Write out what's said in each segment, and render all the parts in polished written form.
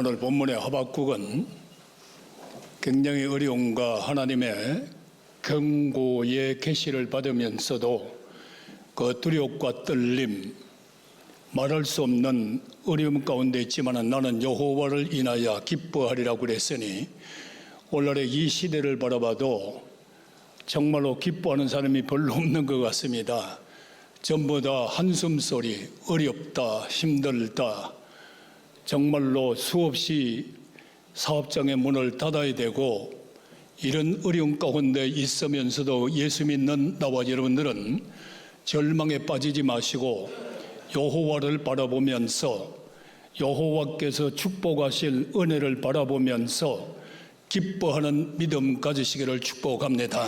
오늘 본문의 하박국은 굉장히 어려움과 하나님의 경고의 계시를 받으면서도 그 두려움과 떨림, 말할 수 없는 어려움 가운데 있지만 나는 여호와를 인하여 기뻐하리라고 그랬으니 오늘의 이 시대를 바라봐도 정말로 기뻐하는 사람이 별로 없는 것 같습니다. 전부 다 한숨소리, 어렵다, 힘들다, 정말로 수없이 사업장의 문을 닫아야 되고 이런 어려움 가운데 있으면서도 예수 믿는 나와 여러분들은 절망에 빠지지 마시고 여호와를 바라보면서 여호와께서 축복하실 은혜를 바라보면서 기뻐하는 믿음 가지시기를 축복합니다.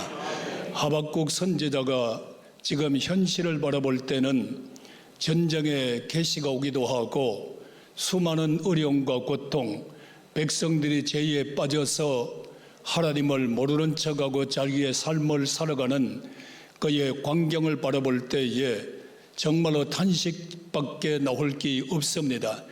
하박국 선지자가 지금 현실을 바라볼 때는 전쟁의 계시가 오기도 하고 수많은 어려움과 고통, 백성들이 죄에 빠져서 하나님을 모르는 척하고 자기의 삶을 살아가는 그의 광경을 바라볼 때에 정말로 탄식밖에 나올 게 없습니다.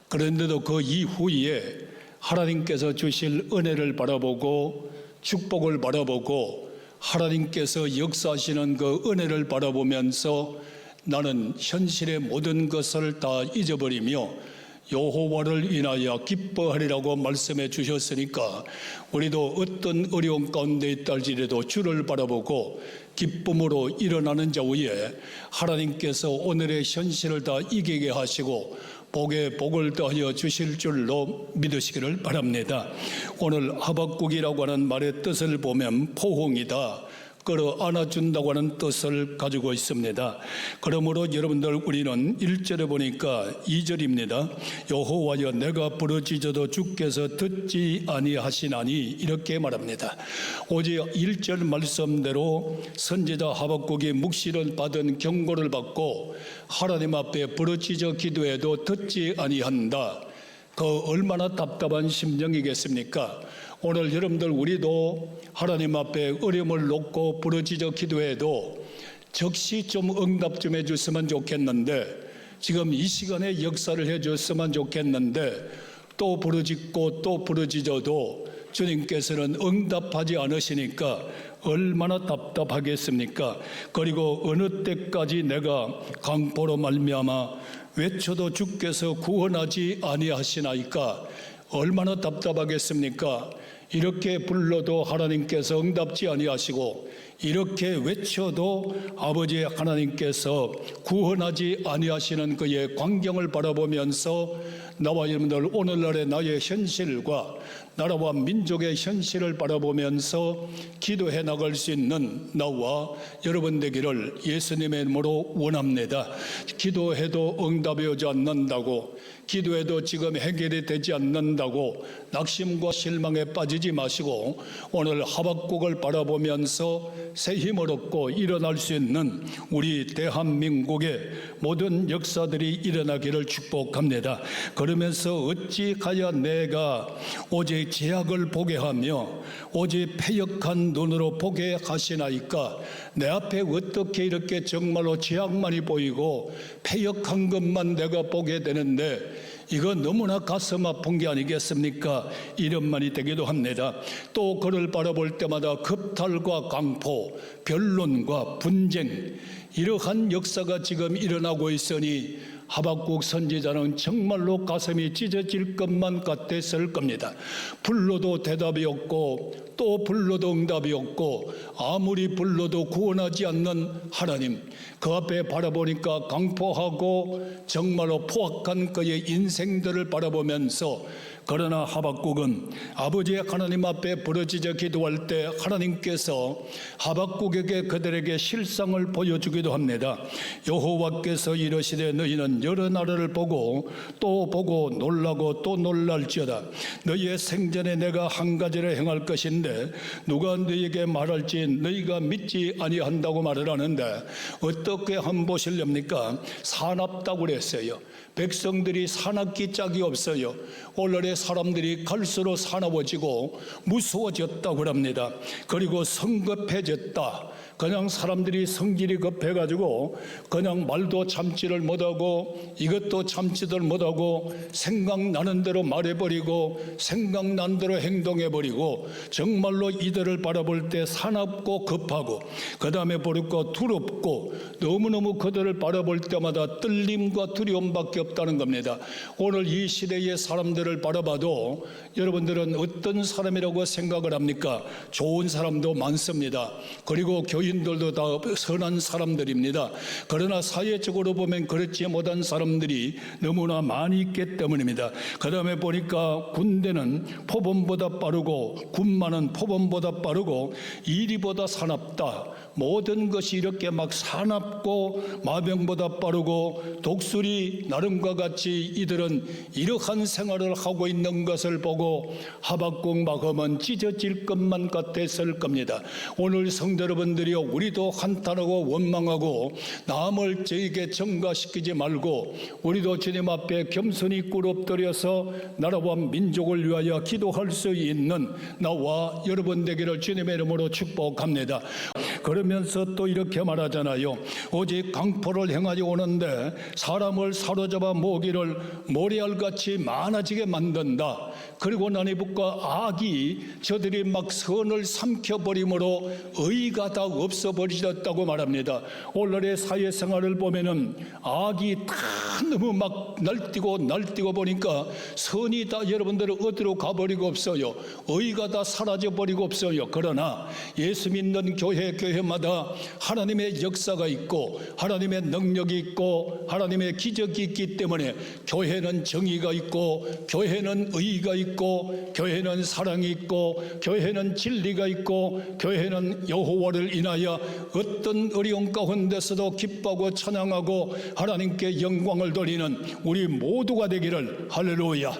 그런데도 그 이후에 하나님께서 주실 은혜를 바라보고 축복을 바라보고 하나님께서 역사하시는 그 은혜를 바라보면서 나는 현실의 모든 것을 다 잊어버리며 여호와를 인하여 기뻐하리라고 말씀해 주셨으니까 우리도 어떤 어려움 가운데 있다 할지라도 주를 바라보고 기쁨으로 일어나는 자위에 하나님께서 오늘의 현실을 다 이기게 하시고 복에 복을 더하여 주실 줄로 믿으시기를 바랍니다. 오늘 하박국이라고 하는 말의 뜻을 보면 포홍이다, 끌어안아준다고 하는 뜻을 가지고 있습니다. 그러므로 여러분들 우리는 1절에 보니까 2절입니다. 여호와여 내가 부르짖어도 주께서 듣지 아니하시나니 이렇게 말합니다. 오직 1절 말씀대로 선지자 하박국이 묵시를 받은 경고를 받고 하나님 앞에 부르짖어 기도해도 듣지 아니한다. 그 얼마나 답답한 심정이겠습니까? 오늘 여러분들 우리도 하나님 앞에 어려움을 놓고 부르짖어 기도해도 적시 좀 응답 좀 해줬으면 좋겠는데 지금 이 시간에 역사를 해줬으면 좋겠는데 또 부르짖고 또 부르짖어도 주님께서는 응답하지 않으시니까 얼마나 답답하겠습니까? 그리고 어느 때까지 내가 강포로 말미암아 외쳐도 주께서 구원하지 아니하시나이까 얼마나 답답하겠습니까? 이렇게 불러도 하나님께서 응답지 아니하시고 이렇게 외쳐도 아버지 하나님께서 구원하지 아니하시는 그의 광경을 바라보면서 나와 여러분들 오늘날의 나의 현실과 나라와 민족의 현실을 바라보면서 기도해 나갈 수 있는 나와 여러분 되기를 예수님의 이름으로 원합니다. 기도해도 응답이 오지 않는다고, 기도해도 지금 해결이 되지 않는다고 낙심과 실망에 빠지지 마시고 오늘 하박국을 바라보면서 새 힘을 얻고 일어날 수 있는 우리 대한민국의 모든 역사들이 일어나기를 축복합니다. 그러면서 어찌 가야 내가 오직 제약을 보게 하며 오직 패역한 눈으로 보게 하시나이까? 내 앞에 어떻게 이렇게 정말로 제약만이 보이고 패역한 것만 내가 보게 되는데 이거 너무나 가슴 아픈 게 아니겠습니까? 이런 말이 되기도 합니다. 또 그를 바라볼 때마다 겁탈과 강포, 변론과 분쟁 이러한 역사가 지금 일어나고 있으니 하박국 선지자는 정말로 가슴이 찢어질 것만 같았을 겁니다. 불러도 대답이 없고 또 불러도 응답이 없고 아무리 불러도 구원하지 않는 하나님, 그 앞에 바라보니까 강포하고 정말로 포악한 그의 인생들을 바라보면서 그러나 하박국은 아버지의 하나님 앞에 부르짖어 기도할 때 하나님께서 하박국에게 그들에게 실상을 보여주기도 합니다. 여호와께서 이르시되 너희는 여러 나라를 보고 놀라고 또 놀랄지어다. 너희의 생전에 내가 한 가지를 행할 것인데 것인데 누가 너희에게 말할지 너희가 믿지 아니한다고 말을 하는데 어떻게 한번 보실렵니까? 사납다고 그랬어요. 백성들이 사납기 짝이 없어요. 오늘의 사람들이 갈수록 사나워지고 무서워졌다고 합니다. 그리고 성급해졌다. 그냥 사람들이 성질이 급해가지고 그냥 말도 참지를 못하고 이것도 참지들 못하고 생각나는 대로 말해버리고 생각난 대로 행동해버리고 정말로 이들을 바라볼 때 사납고 급하고 그 다음에 버릇고 두렵고 너무너무 그들을 바라볼 때마다 떨림과 두려움밖에 없다는 겁니다. 오늘 이 시대의 사람들을 바라봐도 여러분들은 어떤 사람이라고 생각을 합니까? 좋은 사람도 많습니다. 그리고 교인들도 다 선한 사람들입니다. 그러나 사회적으로 보면 그렇지 못한 사람들이 너무나 많이 있기 때문입니다. 그 다음에 보니까 군대는 포범보다 빠르고 군마는 포범보다 빠르고 이리보다 사납다. 모든 것이 이렇게 막 사납고 마병보다 빠르고 독수리 나름과 같이 이들은 이러한 생활을 하고 있는 것을 보고 하박국 마음은 찢어질 것만 같았을 겁니다. 오늘 성도 여러분들이요, 우리도 한탄하고 원망하고 남을 저에게 전가시키지 말고 우리도 주님 앞에 겸손히 꿇 엎드려서 나라와 민족을 위하여 기도할 수 있는 나와 여러분 되기를 주님의 이름으로 축복합니다. 그러면서 또 이렇게 말하잖아요. 오직 강포를 행하여 오는데 사람을 사로잡아 모기를 모래알같이 많아지게 만든다. 그리고 나니부과 악이 저들이 막 선을 삼켜버림으로 의가 다 없어버리셨다고 말합니다. 오늘의 사회생활을 보면은 악이 다 너무 막 날뛰고 보니까 선이 다 여러분들은 어디로 가버리고 없어요. 의가 다 사라져버리고 없어요. 그러나 예수 믿는 교회마다 하나님의 역사가 있고 하나님의 능력이 있고 하나님의 기적이 있기 때문에 교회는 정의가 있고 교회는 의의가 있고 교회는 사랑이 있고 교회는 진리가 있고 교회는 여호와를 인하여 어떤 어려움 가운데서도 기뻐하고 찬양하고 하나님께 영광을 돌리는 우리 모두가 되기를 할렐루야.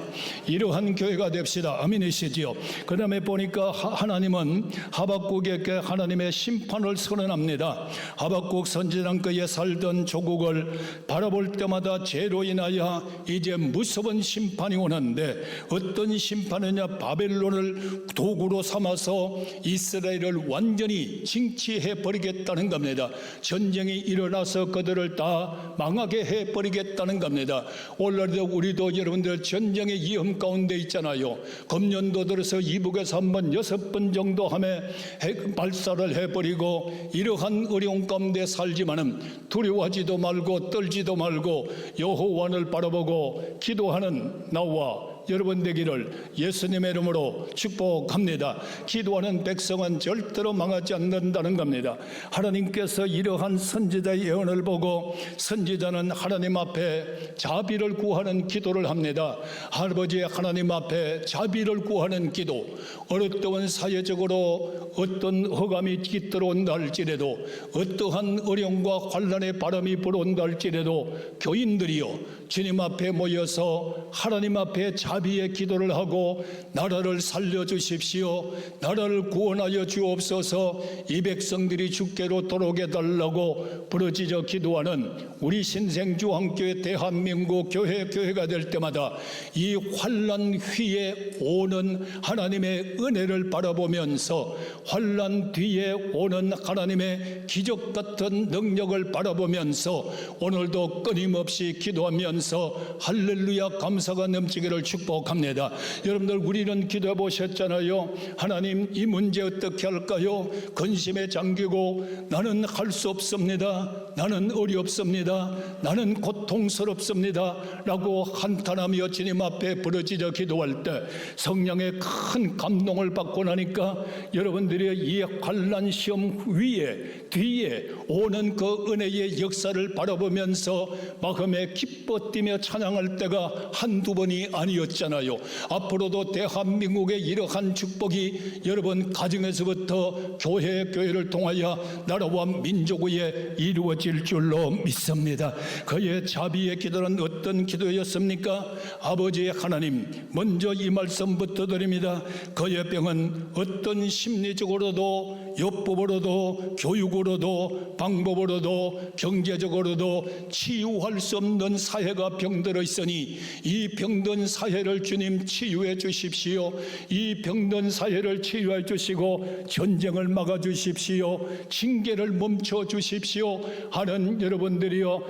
이러한 교회가 됩시다. 아멘이시지요. 그 다음에 보니까 하나님은 하박국에게 하나님의 심판을 선언합니다. 하박국 선지자는 그에 살던 조국을 바라볼 때마다 죄로 인하여 이제 무서운 심판이 오는데 어떤 심판이냐, 바벨론을 도구로 삼아서 이스라엘을 완전히 징치해 버리겠다는 겁니다. 전쟁이 일어나서 그들을 다 망하게 해버리겠다는 겁니다. 오늘도 우리도 여러분들 전쟁의 위험 가운데 있잖아요. 금년도 들어서 이북에서 한번 6번 정도 함에 핵 발사를 해버리고 이러한 어려운 가운데 살지만은 두려워하지도 말고 떨지도 말고 여호와를 바라보고 기도하는 나와 여러분 되기를 예수님의 이름으로 축복합니다. 기도하는 백성은 절대로 망하지 않는다는 겁니다. 하나님께서 이러한 선지자의 예언을 보고 선지자는 하나님 앞에 자비를 구하는 기도를 합니다. 아버지 하나님 앞에 자비를 구하는 기도. 어렵던 사회적으로 어떤 허감이 깃들어온다 할지라도 어떠한 어려움과 환난의 바람이 불어온다 할지라도 교인들이요 주님 앞에 모여서 하나님 앞에 자비의 기도를 하고 나라를 살려주십시오. 나라를 구원하여 주옵소서. 이 백성들이 주께로 돌아오게 달라고 부르짖어 기도하는 우리 신생주한교회 대한민국 교회가 될 때마다 이 환난 휘에 오는 하나님의 은혜를 바라보면서 환난 뒤에 오는 하나님의 기적 같은 능력을 바라보면서 오늘도 끊임없이 기도하면서 할렐루야 감사가 넘치기를 축복합니다. 여러분들 우리는 기도해 보셨잖아요. 하나님 이 문제 어떻게 할까요? 근심에 잠기고 나는 할 수 없습니다. 나는 어렵습니다. 나는 고통스럽습니다. 라고 한탄하며 주님 앞에 부르짖어 기도할 때 성령의 큰 감동을 받고 나니까 여러분들의 이 환난 시험 위에 뒤에 오는 그 은혜의 역사를 바라보면서 마음에 기뻐 뛰며 찬양할 때가 한두 번이 아니었잖아요. 앞으로도 대한민국의 이러한 축복이 여러분 가정에서부터 교회를 통하여 나라와 민족 위에 이루어질 줄로 믿습니다. 그의 자비의 기도는 어떤 기도였습니까? 아버지 하나님, 먼저 이 말씀부터 드립니다. 그의 병은 어떤 심리적으로도 율법으로도 교육으로도 방법으로도 경제적으로도 치유할 수 없는 사회가 병들어 있으니 이 병든 사회를 주님 치유해 주십시오. 이 병든 사회를 치유해 주시고 전쟁을 막아 주십시오. 징계를 멈춰 주십시오 하는 여러분들이여,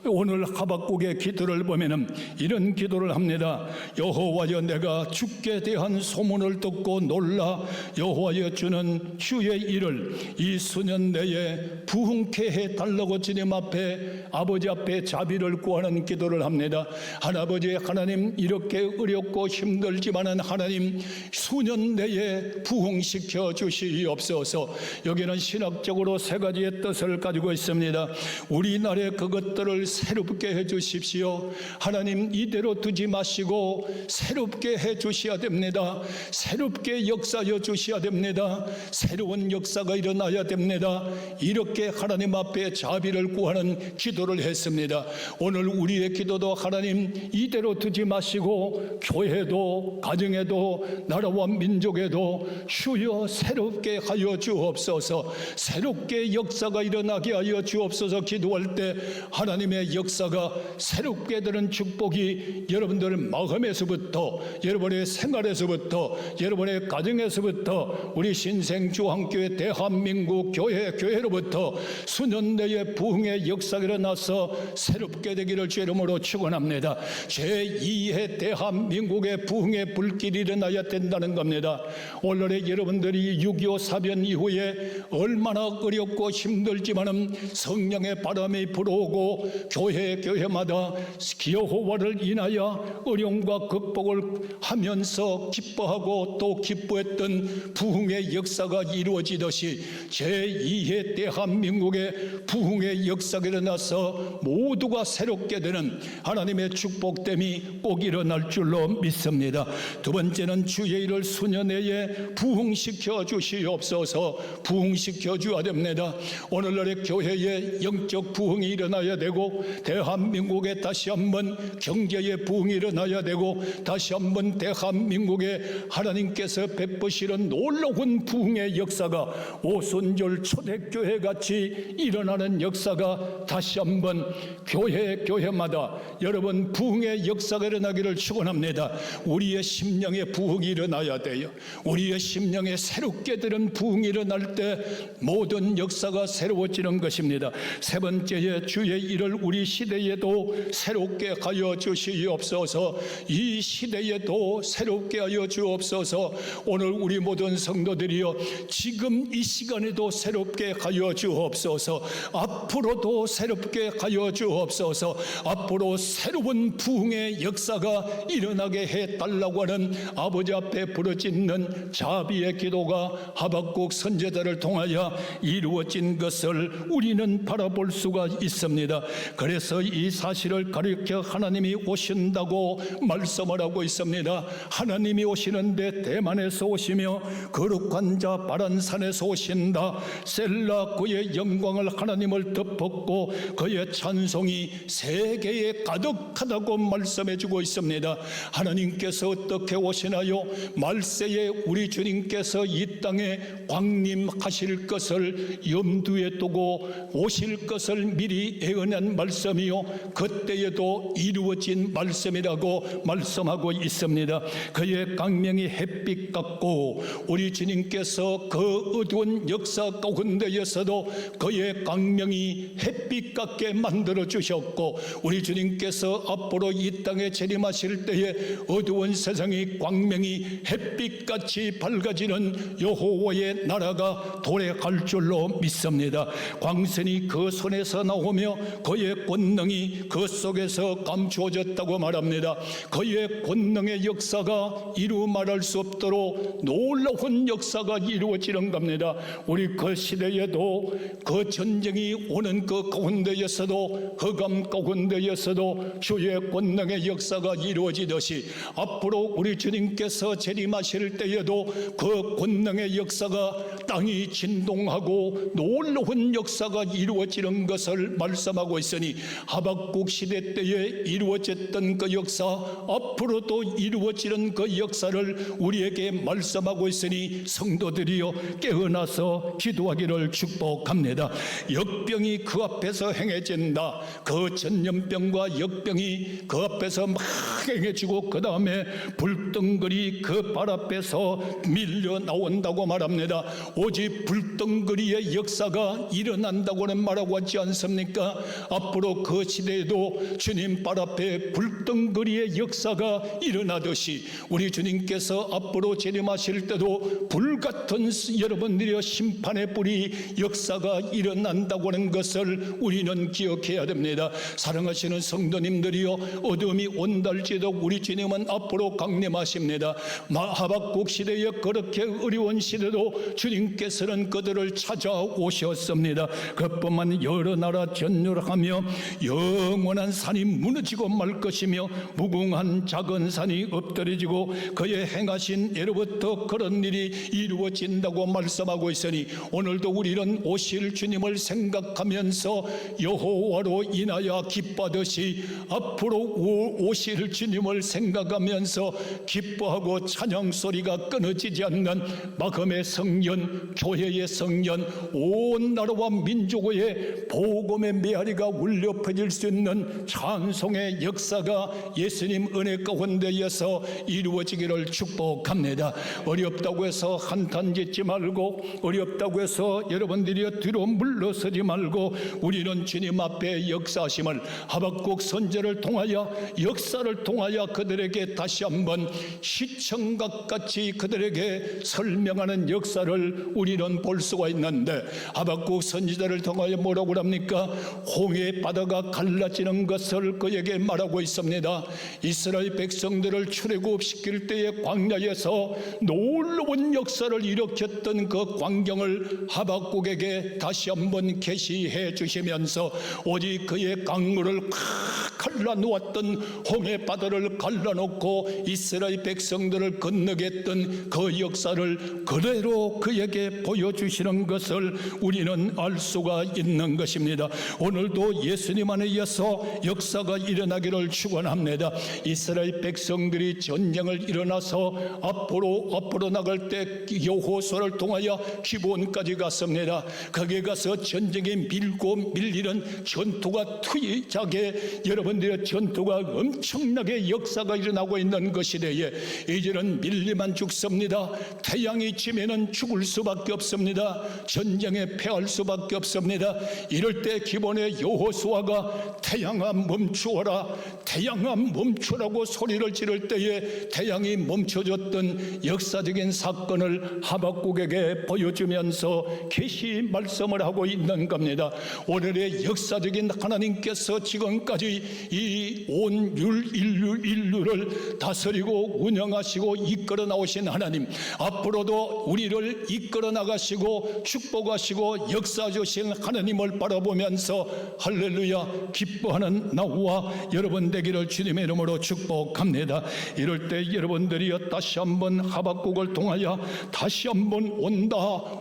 오늘 하박국의 기도를 보면은 이런 기도를 합니다. 여호와여, 내가 주께 대한 소문을 듣고 놀라 여호와여 주는 주의 일을 이 수년 내에 부흥케 해달라고 주님 앞에, 아버지 앞에 자비를 구하는 기도를 합니다. 하나버지 하나님, 이렇게 어렵고 힘들지만은 하나님 수년 내에 부흥시켜 주시옵소서. 여기는 신학적으로 세 가지의 뜻을 가지고 있습니다. 우리나라의 그것들을 새롭게 해 주십시오. 하나님, 이대로 두지 마시고 새롭게 해 주셔야 됩니다. 새롭게 역사해 주셔야 됩니다. 새로운 역사가 일어나야 됩니다. 이렇게 하나님 앞에 자비를 구하는 기도를 했습니다. 오늘 우리의 기도도 하나님 이대로 두지 마시고 교회도 가정에도 나라와 민족에도 주여 새롭게 하여 주옵소서. 새롭게 역사가 일어나게 하여 주옵소서. 기도할 때 하나님의 역사가 새롭게 되는 축복이 여러분들 마음에서부터, 여러분의 생활에서부터, 여러분의 가정에서부터, 우리 신생주한교회 대한민국 교회로부터 수년 내에 부흥의 역사가 일어나서 새롭게 되기를 주 이름으로 축원합니다. 제2의 대한민국의 부흥의 불길이 일어나야 된다는 겁니다. 오늘의 여러분들이 6.25 사변 이후에 얼마나 어렵고 힘들지만은 성령의 바람이 불어오고 교회마다 여호와를 인하여 어려움과 극복을 하면서 기뻐하고 또 기뻐했던 부흥의 역사가 이루어지듯이 제2의 대한민국의 부흥의 역사가 일어나서 모두가 새롭게 되는 하나님의 축복됨이 꼭 일어날 줄로 믿습니다. 두 번째는 주의 일을 수년 내에 부흥시켜 주시옵소서. 부흥시켜 주어야 됩니다. 오늘날의 교회에 영적 부흥이 일어나야 되고, 대한민국에 다시 한번 경제의 부흥이 일어나야 되고, 다시 한번 대한민국에 하나님께서 베푸시는 놀라운 부흥의 역사가 오순절 초대교회 같이 일어나는 역사가 다시 한번 교회마다 여러분 부흥의 역사가 일어나기를 축원합니다. 우리의 심령의 부흥이 일어나야 돼요. 우리의 심령에 새롭게 되는 부흥이 일어날 때 모든 역사가 새로워지는 것입니다. 세 번째에 주의 일을 우리 시대에도 새롭게 하여 주시옵소서. 이 시대에도 새롭게 하여 주옵소서. 오늘 우리 모든 성도들이여, 지금 이 시간에도 새롭게 하여 주옵소서. 앞으로도 새롭게 하여 주옵소서. 앞으로 새로운 부흥의 역사가 일어나게 해달라고 하는 아버지 앞에 부르짖는 자비의 기도가 하박국 선지자를 통하여 이루어진 것을 우리는 바라볼 수가 있습니다. 그래서 이 사실을 가리켜 하나님이 오신다고 말씀을 하고 있습니다. 하나님이 오시는데 대만에서 오시며 거룩한 자 바란산에서 오신다. 셀라, 그의 영광을 하나님을 덮었고 그의 찬송이 세계에 가득하다고 말씀해주고 있습니다. 하나님께서 어떻게 오시나요? 말세에 우리 주님께서 이 땅에 광림하실 것을 염두에 두고 오실 것을 미리 예언한 말씀이요, 그때에도 이루어진 말씀이라고 말씀하고 있습니다. 그의 광명이 햇빛 같고, 우리 주님께서 그 어두운 역사 가운데에서도 그의 광명이 햇빛 같게 만들어 주셨고, 우리 주님께서 앞으로 이 땅에 재림하실 때에 어두운 세상이 광명이 햇빛같이 밝아지는 여호와의 나라가 도래할 줄로 믿습니다. 광선이 그 손에서 나오며 그의 권능이 그 속에서 감추어졌다고 말합니다. 그의 권능의 역사가 이루 말할 수 없도록 놀라운 역사가 이루어지는 겁니다. 우리 그 시대에도 그 전쟁이 오는 그 가운데에서도 흑암 가운데에서도 주의 권능의 역사가 이루어지듯이 앞으로 우리 주님께서 재림하실 때에도 그 권능의 역사가 땅이 진동하고 놀라운 역사가 이루어지는 것을 말씀하고 있으니 하박국 시대 때에 이루어졌던 그 역사, 앞으로도 이루어지는 그 역사를 우리에게 말씀하고 있으니 성도들이여 깨어나서 기도하기를 축복합니다. 역병이 그 앞에서 행해진다. 그 전염병과 역병이 그 앞에서 막 행해지고 그 다음에 불덩거리 그 발 앞에서 밀려 나온다고 말합니다. 오직 불덩거리의 역사가 일어난다고는 말하고 하지 않습니까? 앞으로 그 시대에도 주님 발 앞에 불덩거리의 역사가 일어나듯이 우리 주님께서 앞으로 재림하실 때도 불같은 여러분들의 심판의 불이 역사가 일어난다고 하는 것을 우리는 기억해야 됩니다. 사랑하시는 성도님들이여, 어둠이 온달지도 우리 주님은 앞으로 강림하십니다. 하박국 시대에 그렇게 어려운 시대도 주님께서는 그들을 찾아오셨습니다. 그뿐만 여러 나라 전율하며 영원한 산이 무너지고 말 것이며 무궁한 작은 산이 엎드려지고 그의 행하신 예로부터 그런 일이 이루어진다고 말씀하고 있으니 오늘도 우리는 오실 주님을 생각하면서 여호와로 인하여 기뻐하듯이 앞으로 오실 주님을 생각하면서 기뻐하고 찬양 소리가 끊어지지 않는 마금의 성년, 교회의 성년, 온 나라와 민족의 복음의 메아리가 울려 퍼질 수 있는 찬송의 역사가 예수님 은혜 가운데에서 이루어지기를 축복합니다. 어렵다고 해서 한탄짓지 말고, 어렵다고 해서 여러분들이 뒤로 물러서지 말고, 우리는 주님 앞에 역사하심을 하박국 선지자를 통하여, 역사를 통하여 그들에게 다시 한번 시청각 같이 그들에게 설명하는 역사를 우리는 볼 수가 있는데, 하박국 선지자를 통하여 뭐라고 합니까? 홍해 바다가 갈라지는 것을 그에게 말하고 있습니다. 이스라엘 백성들을 출애굽시킬 때의 광야에서 놀라운 역사를 일으켰던 그 광경을 하박국에게 다시 한번 계시해 주시면서 오직 그의 강물을 갈라놓았던 홍해 바다를 갈라놓고 이스라엘 백성들을 건너게 했던 그 역사를 그대로 그에게 보여주시는 것을 우리는 알 수가 있는 것입니다. 오늘도 예수님 안에서 역사가 일어나기를 축원합니다. 이스라엘 백성들이 전쟁을 일어나서 앞으로 나갈 때 여호수아를 통하여 기브온까지 갔습니다. 거기에 가서 전쟁에 밀고 밀리는 전투가 투이자게 여러분들의 전투가 엄청나게 역사가 일어나고 있는 그 시대에 이제는 밀리만 죽습니다. 태양이 지면은 죽을 수밖에 없습니다. 전쟁에 패할 수밖에 없습니다. 이럴 때 기본의 여호수아가 태양아 멈추어라, 태양아 멈추라고 소리를 지를 때에 태양이 멈춰졌던 역사적인 사건을 하박국에게 보여주면서 계시 말씀을 하고 있는 겁니다. 오늘의 역사적인 하나님께서 지금까지 이 온 인류를 다스리고 운영하시고 이끌어 나오신 하나님, 앞으로도 우리를 이끌어 나가시고 축복하시고 역사 주신 하나님을 바라보면서 할렐루야 기뻐하는 나와 여러분 되기를 주님의 이름으로 축복합니다. 이럴 때 여러분들이 다시 한번 하박국을 통하여 다시 한번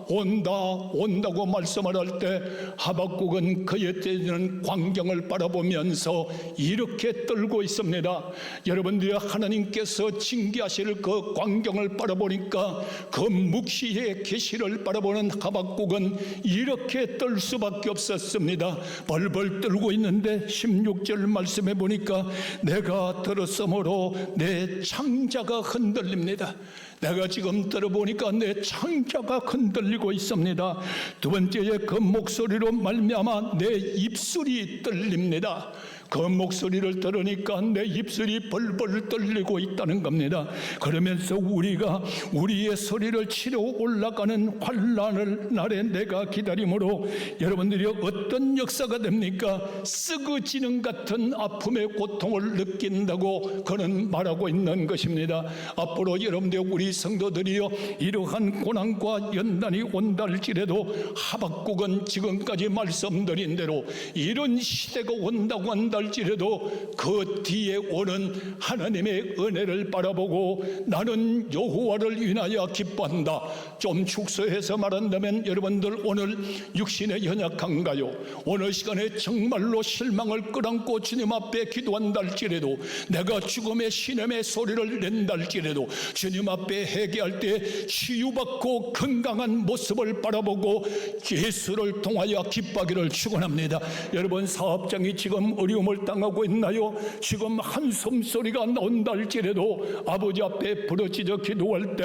온다고 말씀을 할 때 하박국은 그에 대한 광경을 바라보면서 이렇게 떨고 있습니다. 여러분들이 하나님께서 징계하실 그 광경을 바라보니까 그 묵시의 계시를 바라보는 하박국은 이렇게 떨 수밖에 없었습니다. 벌벌 떨고 있는데 16절 말씀해 보니까 내가 들었으므로 내 창자가 흔들립니다. 내가 지금 들어보니까 내 창자가 흔들리고 있습니다. 두 번째에 그 목소리로 말미암아 내 입술이 떨립니다. 그 목소리를 들으니까 내 입술이 벌벌 떨리고 있다는 겁니다. 그러면서 우리가 우리의 소리를 치러 올라가는 환난을 날에 내가 기다림으로 여러분들이 어떤 역사가 됩니까? 썩어지는 같은 아픔의 고통을 느낀다고 그는 말하고 있는 것입니다. 앞으로 여러분들 우리 성도들이요, 이러한 고난과 연단이 온다 할지라도 하박국은 지금까지 말씀드린 대로 이런 시대가 온다고 한다 할지라도 그 뒤에 오는 하나님의 은혜를 바라보고 나는 여호와를 인하여 기뻐한다. 좀 축소해서 말한다면 여러분들 오늘 육신에 연약한가요? 오늘 시간에 정말로 실망을 끌어안고 주님 앞에 기도한다 할지라도, 내가 죽음의 신음의 소리를 낸다 할지라도 주님 앞에 회개할 때 치유받고 건강한 모습을 바라보고 예수를 통하여 기뻐하기를 축원합니다. 여러분, 사업장이 지금 어려움을 당하고 있나요? 지금 한숨 소리가 나온다 할지라도 아버지 앞에 부르짖어 기도할 때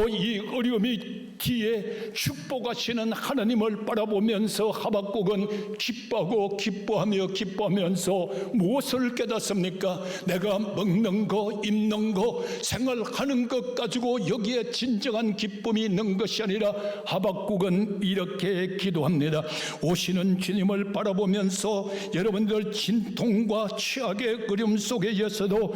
이 어려움이 뒤에 축복하시는 하나님을 바라보면서 하박국은 기뻐하고 기뻐하면서 무엇을 깨닫습니까? 내가 먹는 거, 입는 거, 생활하는 것 가지고 여기에 진정한 기쁨이 있는 것이 아니라 하박국은 이렇게 기도합니다. 오시는 주님을 바라보면서 여러분들 진통과 취악의 어려움 속에서도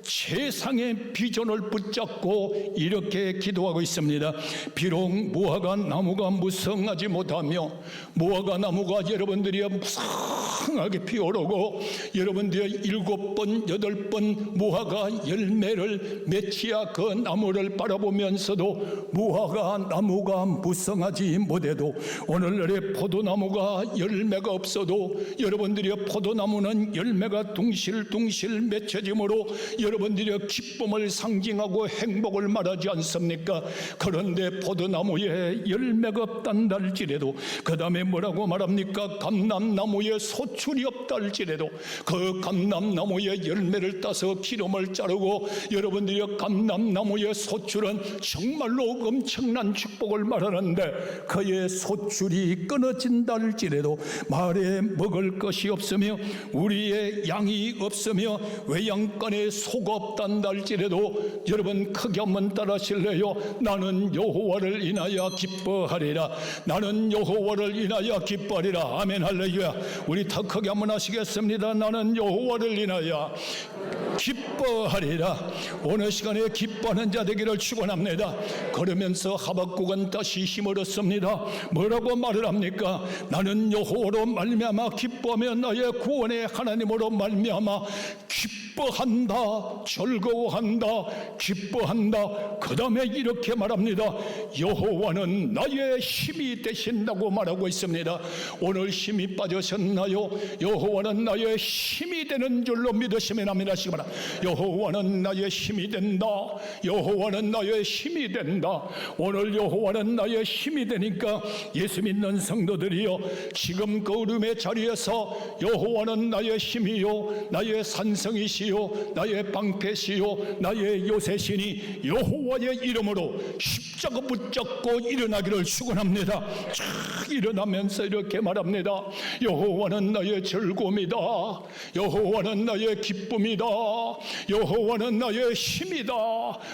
세상의 비전을 붙잡고 이렇게 기도하고 있습니다. 비록 무화과 나무가 무성하지 못하며 무화과 나무가 여러분들이 무성하게 피어오르고 여러분들이 7번 8번 무화과 열매를 맺지야 그 나무를 바라보면서도 무화과 나무가 무성하지 못해도 오늘날의 포도나무가 열매가 없어도 여러분들이 포도나무는 열매가 둥실둥실 맺혀짐으로 여러분들이 기쁨을 상징하고 행복을 말하지 않습니까? 그런데 포도나무에 열매가 없단다 할지라도, 그 다음에 뭐라고 말합니까? 감람나무에 소출이 없다 할지라도 그 감람나무에 열매를 따서 기름을 자르고 여러분들이 감람나무의 소출은 정말로 엄청난 축복을 말하는데 그의 소출이 끊어진다 할지라도 말에 먹을 것이 없으며 우리의 양이 없으며 외양간에 소가 없단다 할지라도 여러분 크게 한번 따라하실래요? 나는 여호와를 인하여 기뻐하리라. 나는 여호와를 인하여 기뻐하리라. 아멘 할렐루야. 우리 더 크게 한번 하시겠습니다. 나는 여호와를 인하여 기뻐하리라. 오늘 시간에 기뻐하는 자 되기를 축원합니다. 그러면서 하박국은 다시 힘을 얻습니다. 뭐라고 말을 합니까? 나는 여호와로 말미암아 기뻐하며 나의 구원의 하나님으로 말미암아 기뻐한다, 즐거워한다, 기뻐한다. 그 다음에 이렇게 말합니다. 여호와는 나의 힘이 되신다고 말하고 있습니다. 오늘 힘이 빠졌었나요? 여호와는 나의 힘이 되는 줄로 믿으시면 합니다. 여호와는 나의 힘이 된다. 여호와는 나의 힘이 된다. 오늘 여호와는 나의 힘이 되니까 예수 믿는 성도들이요, 지금 그 어둠의 자리에서 여호와는 나의 힘이요, 나의 산성이시요, 나의 방패시요, 나의 요새시니 여호와의 이름으로 십자가 붙잡고 일어나기를 축원합니다. 일어나면서 이렇게 말합니다. 여호와는 나의 즐거움이다. 여호와는 나의 기쁨이다. 여호와는 나의 힘이다.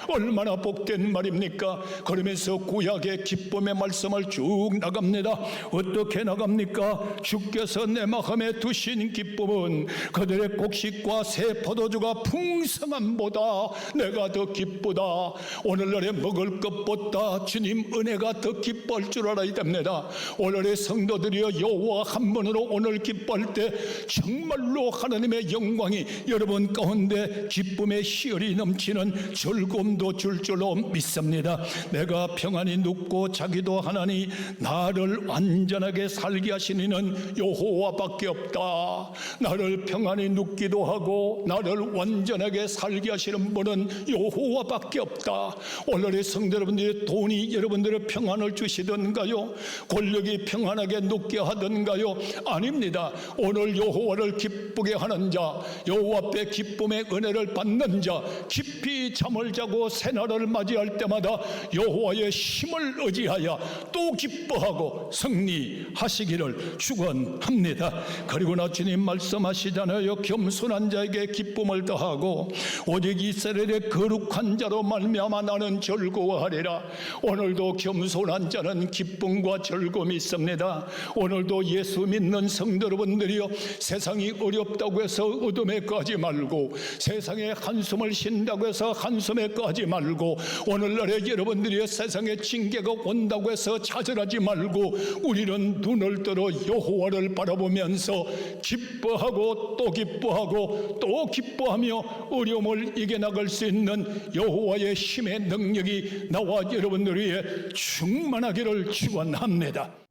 얼마나 복된 말입니까? 그러면서 구약의 기쁨의 말씀을 쭉 나갑니다. 어떻게 나갑니까? 주께서 내 마음에 두신 기쁨은 그들의 곡식과 새 포도주가 풍성함보다 내가 더 기쁘다. 오늘날에 먹을 것보다 주님 은혜가 더 기뻐할 줄 알아야 됩니다. 오늘의 성도들이여, 여호와 한 번으로 오늘 기뻐할 때 정말로 하나님의 영광이 여러분 가운데 기쁨의 희열이 넘치는 즐거움도 줄 줄로 믿습니다. 내가 평안히 눕고 자기도 하나니 나를 완전하게 살게 하시는 이는 여호와밖에 없다. 나를 평안히 눕기도 하고 나를 나를 완전하게 살게 하시는 분은 여호와밖에 없다. 오늘의 성도 여러분들이 돈이 여러분들의 평안을 주시던가요? 권력이 평안하게 눕게 하던가요? 아닙니다. 오늘 여호와를 기쁘게 하는 자, 여호와 앞에 기쁨의 은혜를 받는 자, 깊이 잠을 자고 새날을 맞이할 때마다 여호와의 힘을 의지하여 또 기뻐하고 승리하시기를 축원합니다. 그리고 나 주님 말씀하시잖아요. 겸손한 자에게 기쁨을 더하고 오직 이스라엘의 거룩한 자로 말미암아 나는 즐거워하리라. 오늘도 겸손한 자는 기쁨과 즐거움이 있습니다. 오늘도 예수 믿는 성도 여러분들이요, 세상이 어렵다고 해서 어둠에 꺼지 말고, 세상에 한숨을 쉰다고 해서 한숨에 꺼지 말고, 오늘날에 여러분들이 세상에 징계가 온다고 해서 좌절하지 말고, 우리는 눈을 들어 여호와를 바라보면서 기뻐하고 또 기뻐하고 또 기뻐하며 어려움을 이겨나갈 수 있는 여호와의 힘의 능력이 나와 여러분들 위해 충만하기를 축원합니다.